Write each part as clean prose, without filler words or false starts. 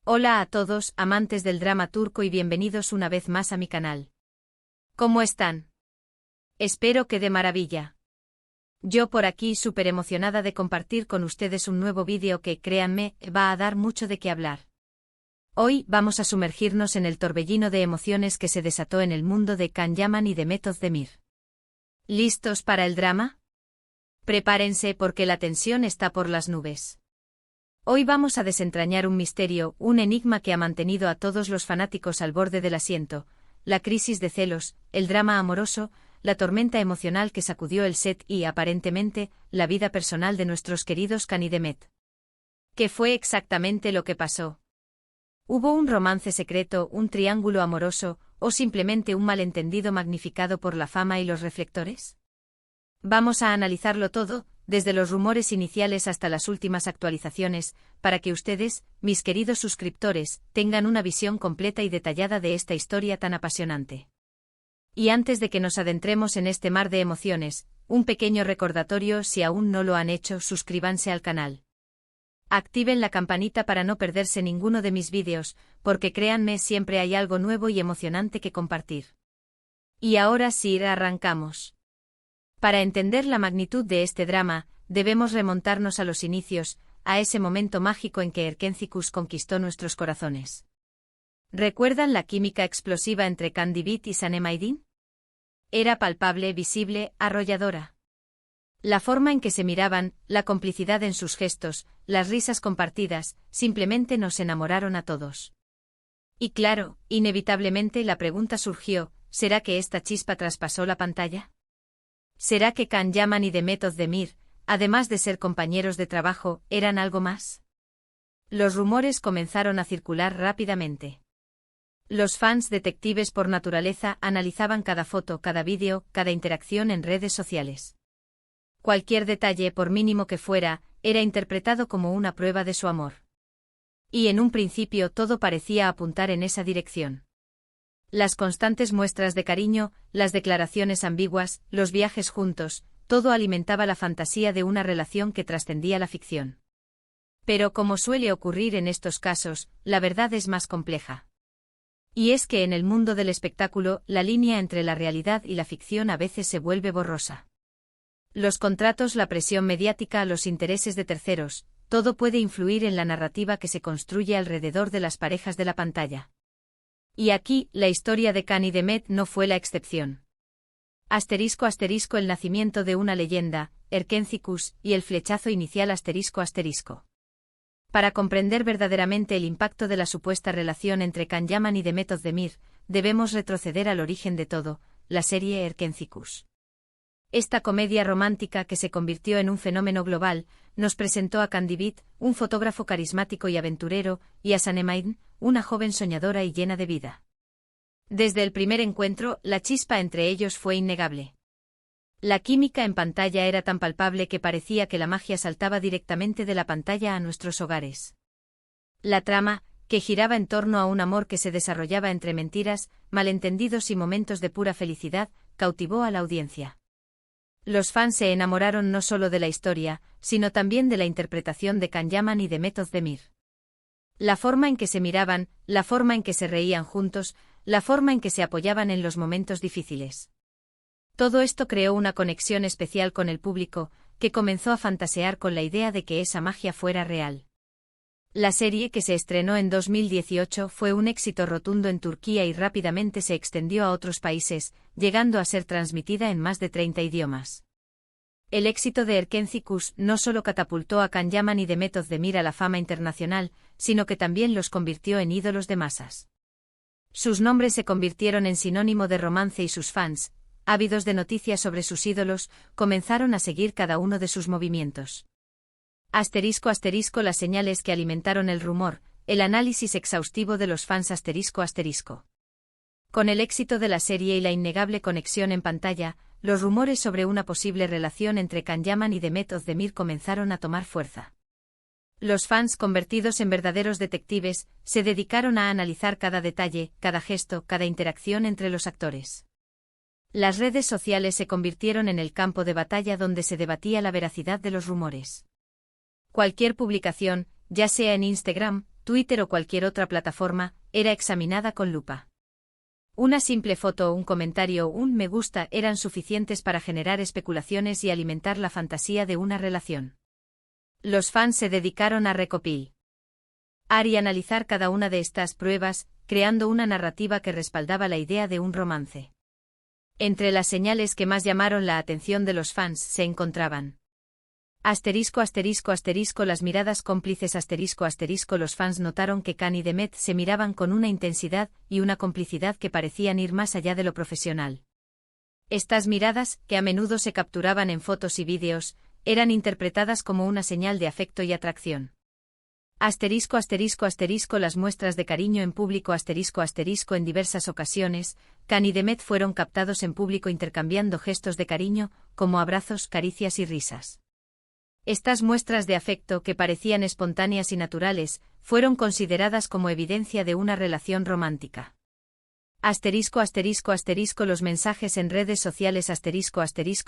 Hola a todos, amantes del drama turco y bienvenidos una vez más a mi canal. ¿Cómo están? Espero que de maravilla. Yo por aquí súper emocionada de compartir con ustedes un nuevo vídeo que, créanme, va a dar mucho de qué hablar. Hoy vamos a sumergirnos en el torbellino de emociones que se desató en el mundo de Can Yaman y Demet Özdemir. ¿Listos para el drama? Prepárense porque la tensión está por las nubes. Hoy vamos a desentrañar un misterio, un enigma que ha mantenido a todos los fanáticos al borde del asiento, la crisis de celos, el drama amoroso, la tormenta emocional que sacudió el set y, aparentemente, la vida personal de nuestros queridos Can y Demet. ¿Qué fue exactamente lo que pasó? ¿Hubo un romance secreto, un triángulo amoroso, o simplemente un malentendido magnificado por la fama y los reflectores? Vamos a analizarlo todo, desde los rumores iniciales hasta las últimas actualizaciones, para que ustedes, mis queridos suscriptores, tengan una visión completa y detallada de esta historia tan apasionante. Y antes de que nos adentremos en este mar de emociones, un pequeño recordatorio: si aún no lo han hecho, suscríbanse al canal. Activen la campanita para no perderse ninguno de mis vídeos, porque créanme, siempre hay algo nuevo y emocionante que compartir. Y ahora sí, arrancamos. Para entender la magnitud de este drama, debemos remontarnos a los inicios, a ese momento mágico en que Erkencikus conquistó nuestros corazones. ¿Recuerdan la química explosiva entre Kandibit y Sanem Aydin? Era palpable, visible, arrolladora. La forma en que se miraban, la complicidad en sus gestos, las risas compartidas, simplemente nos enamoraron a todos. Y claro, inevitablemente la pregunta surgió: ¿será que esta chispa traspasó la pantalla? ¿Será que Can Yaman y Demet Özdemir, además de ser compañeros de trabajo, eran algo más? Los rumores comenzaron a circular rápidamente. Los fans detectives por naturaleza analizaban cada foto, cada vídeo, cada interacción en redes sociales. Cualquier detalle, por mínimo que fuera, era interpretado como una prueba de su amor. Y en un principio todo parecía apuntar en esa dirección. Las constantes muestras de cariño, las declaraciones ambiguas, los viajes juntos, todo alimentaba la fantasía de una relación que trascendía la ficción. Pero como suele ocurrir en estos casos, la verdad es más compleja. Y es que en el mundo del espectáculo, la línea entre la realidad y la ficción a veces se vuelve borrosa. Los contratos, la presión mediática, los intereses de terceros, todo puede influir en la narrativa que se construye alrededor de las parejas de la pantalla. Y aquí, la historia de Can y Demet no fue la excepción. Asterisco asterisco, el nacimiento de una leyenda, Erkencikus, y el flechazo inicial asterisco asterisco. Para comprender verdaderamente el impacto de la supuesta relación entre Can Yaman y Demet Özdemir, debemos retroceder al origen de todo, la serie Erkencikus. Esta comedia romántica que se convirtió en un fenómeno global, nos presentó a Kandibit, un fotógrafo carismático y aventurero, y a Sanem Aydin, una joven soñadora y llena de vida. Desde el primer encuentro, la chispa entre ellos fue innegable. La química en pantalla era tan palpable que parecía que la magia saltaba directamente de la pantalla a nuestros hogares. La trama, que giraba en torno a un amor que se desarrollaba entre mentiras, malentendidos y momentos de pura felicidad, cautivó a la audiencia. Los fans se enamoraron no solo de la historia, sino también de la interpretación de Can Yaman y Demet Özdemir. La forma en que se miraban, la forma en que se reían juntos, la forma en que se apoyaban en los momentos difíciles. Todo esto creó una conexión especial con el público, que comenzó a fantasear con la idea de que esa magia fuera real. La serie, que se estrenó en 2018, fue un éxito rotundo en Turquía y rápidamente se extendió a otros países, llegando a ser transmitida en más de 30 idiomas. El éxito de Erkencikus no solo catapultó a Can Yaman y Demet Özdemir a la fama internacional, sino que también los convirtió en ídolos de masas. Sus nombres se convirtieron en sinónimo de romance y sus fans, ávidos de noticias sobre sus ídolos, comenzaron a seguir cada uno de sus movimientos. Asterisco asterisco, las señales que alimentaron el rumor, el análisis exhaustivo de los fans asterisco asterisco. Con el éxito de la serie y la innegable conexión en pantalla, los rumores sobre una posible relación entre Can Yaman y Demet Özdemir comenzaron a tomar fuerza. Los fans, convertidos en verdaderos detectives, se dedicaron a analizar cada detalle, cada gesto, cada interacción entre los actores. Las redes sociales se convirtieron en el campo de batalla donde se debatía la veracidad de los rumores. Cualquier publicación, ya sea en Instagram, Twitter o cualquier otra plataforma, era examinada con lupa. Una simple foto o un comentario o un me gusta eran suficientes para generar especulaciones y alimentar la fantasía de una relación. Los fans se dedicaron a recopilar y analizar cada una de estas pruebas, creando una narrativa que respaldaba la idea de un romance. Entre las señales que más llamaron la atención de los fans se encontraban las miradas cómplices los fans notaron que Khan y Demet se miraban con una intensidad y una complicidad que parecían ir más allá de lo profesional. Estas miradas, que a menudo se capturaban en fotos y vídeos, eran interpretadas como una señal de afecto y atracción. Las muestras de cariño en público en diversas ocasiones, Khan y Demet fueron captados en público intercambiando gestos de cariño, como abrazos, caricias y risas. Estas muestras de afecto, que parecían espontáneas y naturales, fueron consideradas como evidencia de una relación romántica. Los mensajes en redes sociales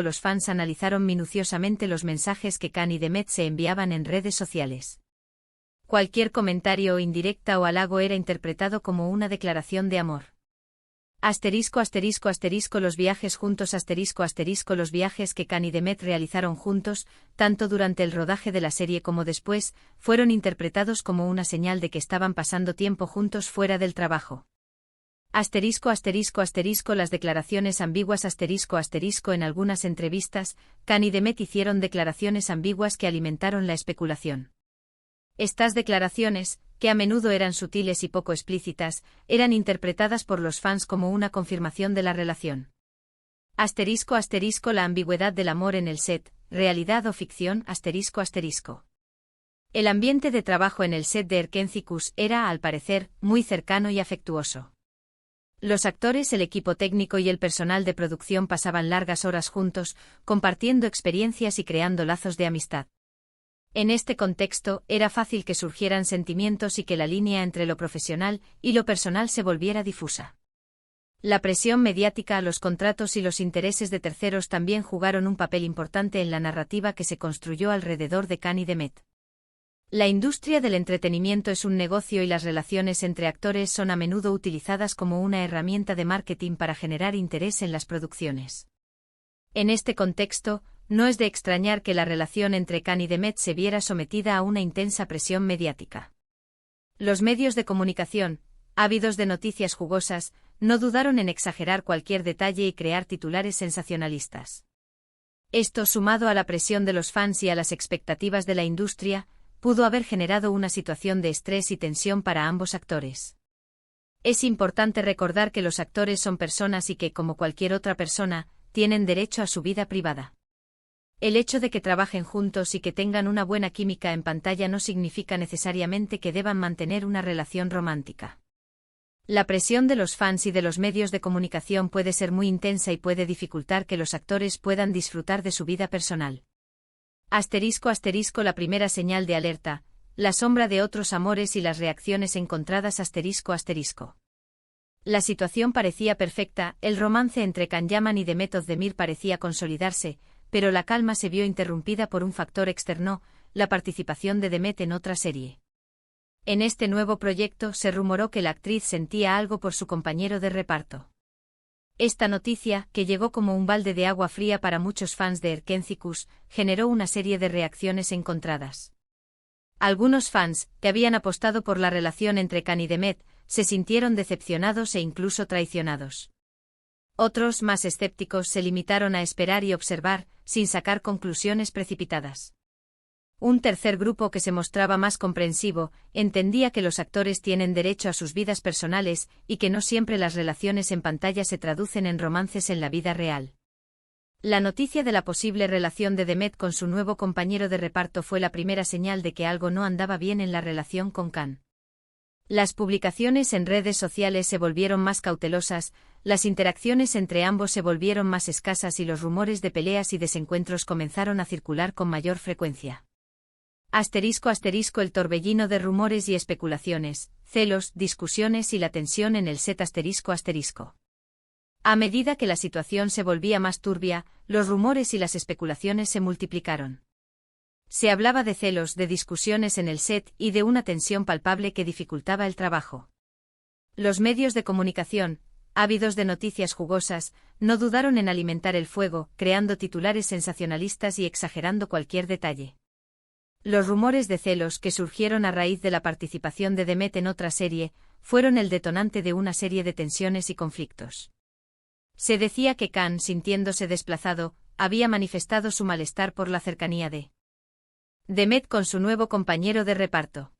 los fans analizaron minuciosamente los mensajes que Khan y Demet se enviaban en redes sociales. Cualquier comentario o indirecta o halago era interpretado como una declaración de amor. Los viajes juntos los viajes que Khan y Demet realizaron juntos, tanto durante el rodaje de la serie como después, fueron interpretados como una señal de que estaban pasando tiempo juntos fuera del trabajo. Las declaraciones ambiguas en algunas entrevistas, Khan y Demet hicieron declaraciones ambiguas que alimentaron la especulación. Estas declaraciones, que a menudo eran sutiles y poco explícitas, eran interpretadas por los fans como una confirmación de la relación. La ambigüedad del amor en el set, realidad o ficción. El ambiente de trabajo en el set de Erkenci-Kus era, al parecer, muy cercano y afectuoso. Los actores, el equipo técnico y el personal de producción pasaban largas horas juntos, compartiendo experiencias y creando lazos de amistad. En este contexto, era fácil que surgieran sentimientos y que la línea entre lo profesional y lo personal se volviera difusa. La presión mediática, los contratos y los intereses de terceros también jugaron un papel importante en la narrativa que se construyó alrededor de Khan y Demet. La industria del entretenimiento es un negocio y las relaciones entre actores son a menudo utilizadas como una herramienta de marketing para generar interés en las producciones. En este contexto, no es de extrañar que la relación entre Khan y Demet se viera sometida a una intensa presión mediática. Los medios de comunicación, ávidos de noticias jugosas, no dudaron en exagerar cualquier detalle y crear titulares sensacionalistas. Esto, sumado a la presión de los fans y a las expectativas de la industria, pudo haber generado una situación de estrés y tensión para ambos actores. Es importante recordar que los actores son personas y que, como cualquier otra persona, tienen derecho a su vida privada. El hecho de que trabajen juntos y que tengan una buena química en pantalla no significa necesariamente que deban mantener una relación romántica. La presión de los fans y de los medios de comunicación puede ser muy intensa y puede dificultar que los actores puedan disfrutar de su vida personal. La primera señal de alerta, la sombra de otros amores y las reacciones encontradas. La situación parecía perfecta, el romance entre Can Yaman y Demet Özdemir parecía consolidarse, pero la calma se vio interrumpida por un factor externo, la participación de Demet en otra serie. En este nuevo proyecto se rumoró que la actriz sentía algo por su compañero de reparto. Esta noticia, que llegó como un balde de agua fría para muchos fans de Erkenci-Kus, generó una serie de reacciones encontradas. Algunos fans, que habían apostado por la relación entre Khan y Demet, se sintieron decepcionados e incluso traicionados. Otros, más escépticos, se limitaron a esperar y observar, sin sacar conclusiones precipitadas. Un tercer grupo, que se mostraba más comprensivo, entendía que los actores tienen derecho a sus vidas personales y que no siempre las relaciones en pantalla se traducen en romances en la vida real. La noticia de la posible relación de Demet con su nuevo compañero de reparto fue la primera señal de que algo no andaba bien en la relación con Khan. Las publicaciones en redes sociales se volvieron más cautelosas, las interacciones entre ambos se volvieron más escasas y los rumores de peleas y desencuentros comenzaron a circular con mayor frecuencia. El torbellino de rumores y especulaciones, celos, discusiones y la tensión en el set. A medida que la situación se volvía más turbia, los rumores y las especulaciones se multiplicaron. Se hablaba de celos, de discusiones en el set y de una tensión palpable que dificultaba el trabajo. Los medios de comunicación, ávidos de noticias jugosas, no dudaron en alimentar el fuego, creando titulares sensacionalistas y exagerando cualquier detalle. Los rumores de celos que surgieron a raíz de la participación de Demet en otra serie fueron el detonante de una serie de tensiones y conflictos. Se decía que Khan, sintiéndose desplazado, había manifestado su malestar por la cercanía de Demet con su nuevo compañero de reparto.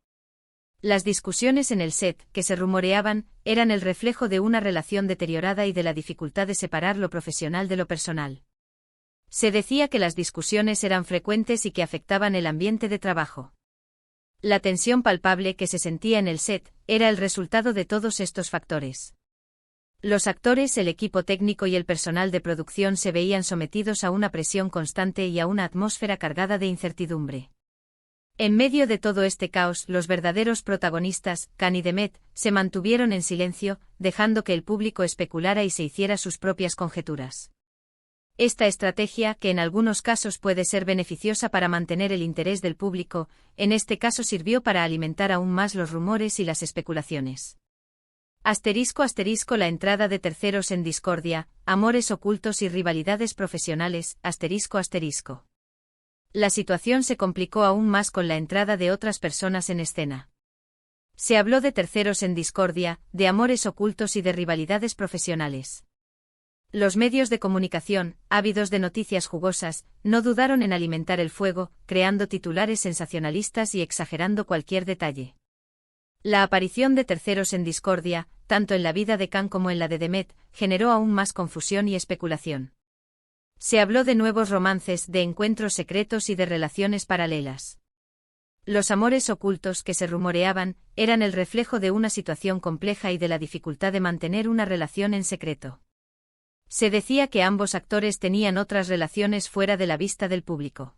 Las discusiones en el set, que se rumoreaban, eran el reflejo de una relación deteriorada y de la dificultad de separar lo profesional de lo personal. Se decía que las discusiones eran frecuentes y que afectaban el ambiente de trabajo. La tensión palpable que se sentía en el set era el resultado de todos estos factores. Los actores, el equipo técnico y el personal de producción se veían sometidos a una presión constante y a una atmósfera cargada de incertidumbre. En medio de todo este caos, los verdaderos protagonistas, Khan y Demet, se mantuvieron en silencio, dejando que el público especulara y se hiciera sus propias conjeturas. Esta estrategia, que en algunos casos puede ser beneficiosa para mantener el interés del público, en este caso sirvió para alimentar aún más los rumores y las especulaciones. *** La entrada de terceros en discordia, amores ocultos y rivalidades profesionales, ***. La situación se complicó aún más con la entrada de otras personas en escena. Se habló de terceros en discordia, de amores ocultos y de rivalidades profesionales. Los medios de comunicación, ávidos de noticias jugosas, no dudaron en alimentar el fuego, creando titulares sensacionalistas y exagerando cualquier detalle. La aparición de terceros en discordia, tanto en la vida de Khan como en la de Demet, generó aún más confusión y especulación. Se habló de nuevos romances, de encuentros secretos y de relaciones paralelas. Los amores ocultos que se rumoreaban eran el reflejo de una situación compleja y de la dificultad de mantener una relación en secreto. Se decía que ambos actores tenían otras relaciones fuera de la vista del público.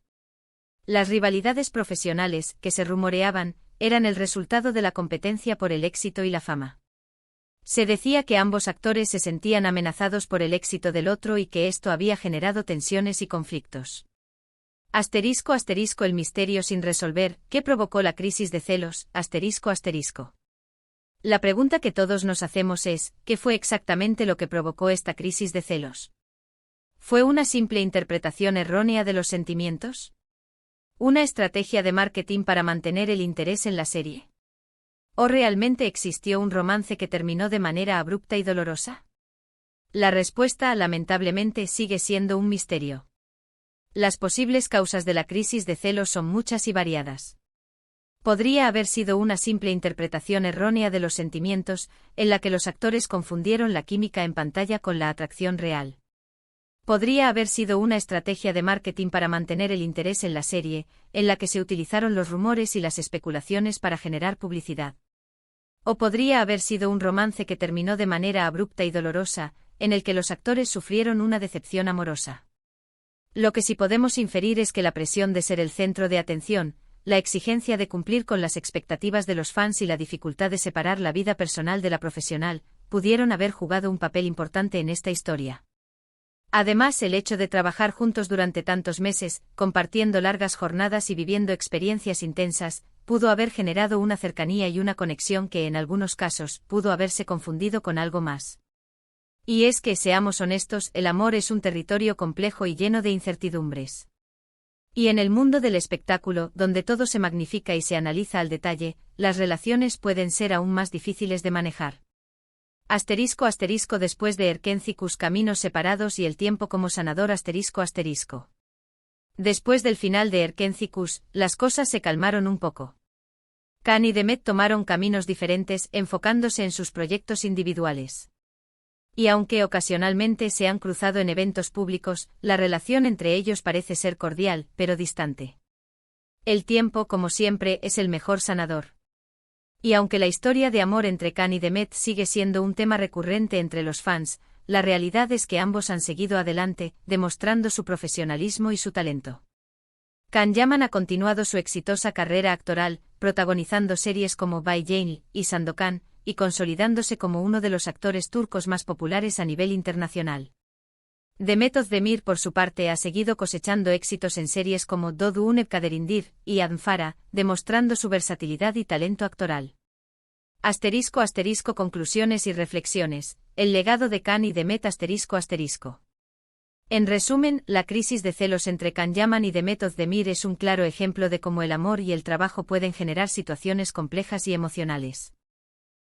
Las rivalidades profesionales que se rumoreaban eran el resultado de la competencia por el éxito y la fama. Se decía que ambos actores se sentían amenazados por el éxito del otro y que esto había generado tensiones y conflictos. *** El misterio sin resolver, ¿qué provocó la crisis de celos? ***. La pregunta que todos nos hacemos es, ¿qué fue exactamente lo que provocó esta crisis de celos? ¿Fue una simple interpretación errónea de los sentimientos? ¿Una estrategia de marketing para mantener el interés en la serie? ¿O realmente existió un romance que terminó de manera abrupta y dolorosa? La respuesta, lamentablemente, sigue siendo un misterio. Las posibles causas de la crisis de celos son muchas y variadas. Podría haber sido una simple interpretación errónea de los sentimientos, en la que los actores confundieron la química en pantalla con la atracción real. Podría haber sido una estrategia de marketing para mantener el interés en la serie, en la que se utilizaron los rumores y las especulaciones para generar publicidad. O podría haber sido un romance que terminó de manera abrupta y dolorosa, en el que los actores sufrieron una decepción amorosa. Lo que sí podemos inferir es que la presión de ser el centro de atención, la exigencia de cumplir con las expectativas de los fans y la dificultad de separar la vida personal de la profesional, pudieron haber jugado un papel importante en esta historia. Además, el hecho de trabajar juntos durante tantos meses, compartiendo largas jornadas y viviendo experiencias intensas, pudo haber generado una cercanía y una conexión que en algunos casos pudo haberse confundido con algo más. Y es que, seamos honestos, el amor es un territorio complejo y lleno de incertidumbres. Y en el mundo del espectáculo, donde todo se magnifica y se analiza al detalle, las relaciones pueden ser aún más difíciles de manejar. ***. Después de Erkentzicus, caminos separados y el tiempo como sanador. ***. Después del final de Erkentzicus, las cosas se calmaron un poco. Khan y Demet tomaron caminos diferentes, enfocándose en sus proyectos individuales. Y aunque ocasionalmente se han cruzado en eventos públicos, la relación entre ellos parece ser cordial, pero distante. El tiempo, como siempre, es el mejor sanador. Y aunque la historia de amor entre Khan y Demet sigue siendo un tema recurrente entre los fans, la realidad es que ambos han seguido adelante, demostrando su profesionalismo y su talento. Khan Yaman ha continuado su exitosa carrera actoral, protagonizando series como Bay Jail y Sandokan, y consolidándose como uno de los actores turcos más populares a nivel internacional. Demet Özdemir por su parte ha seguido cosechando éxitos en series como Doğduğun Kaderindir y Adnfara, demostrando su versatilidad y talento actoral. *** Conclusiones y reflexiones. El legado de Can y Demet ***. En resumen, la crisis de celos entre Can Yaman y Demet Özdemir es un claro ejemplo de cómo el amor y el trabajo pueden generar situaciones complejas y emocionales.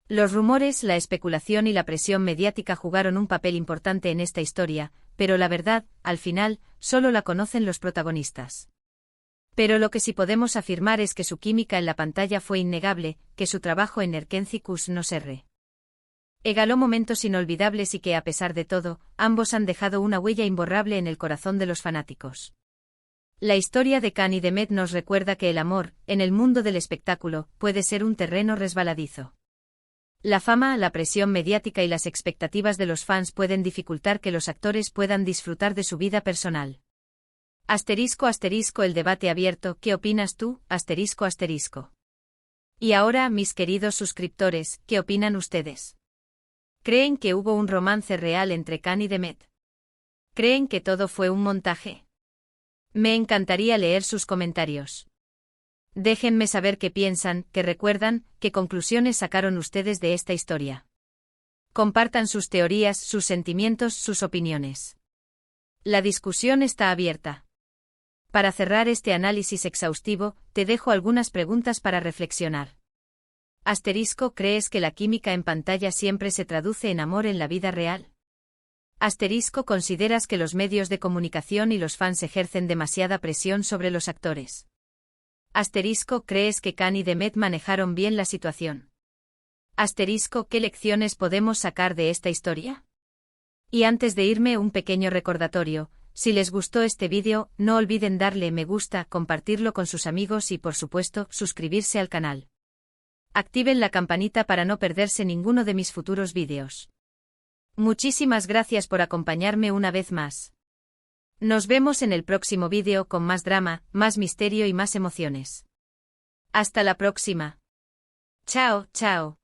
Los rumores, la especulación y la presión mediática jugaron un papel importante en esta historia, pero la verdad, al final, solo la conocen los protagonistas. Pero lo que sí podemos afirmar es que su química en la pantalla fue innegable, que su trabajo en Erkencikus no se regaló momentos inolvidables y que a pesar de todo, ambos han dejado una huella imborrable en el corazón de los fanáticos. La historia de Can y Demet nos recuerda que el amor, en el mundo del espectáculo, puede ser un terreno resbaladizo. La fama, la presión mediática y las expectativas de los fans pueden dificultar que los actores puedan disfrutar de su vida personal. *** El debate abierto. ¿Qué opinas tú? ***. Y ahora, mis queridos suscriptores, ¿qué opinan ustedes? ¿Creen que hubo un romance real entre Can y Demet? ¿Creen que todo fue un montaje? Me encantaría leer sus comentarios. Déjenme saber qué piensan, qué recuerdan, qué conclusiones sacaron ustedes de esta historia. Compartan sus teorías, sus sentimientos, sus opiniones. La discusión está abierta. Para cerrar este análisis exhaustivo, te dejo algunas preguntas para reflexionar. ¿Crees que la química en pantalla siempre se traduce en amor en la vida real? ¿Consideras que los medios de comunicación y los fans ejercen demasiada presión sobre los actores? ¿Crees que Can y Demet manejaron bien la situación? ¿Qué lecciones podemos sacar de esta historia? Y antes de irme, un pequeño recordatorio: si les gustó este vídeo, no olviden darle me gusta, compartirlo con sus amigos y por supuesto, suscribirse al canal. Activen la campanita para no perderse ninguno de mis futuros vídeos. Muchísimas gracias por acompañarme una vez más. Nos vemos en el próximo vídeo con más drama, más misterio y más emociones. Hasta la próxima. Chao, chao.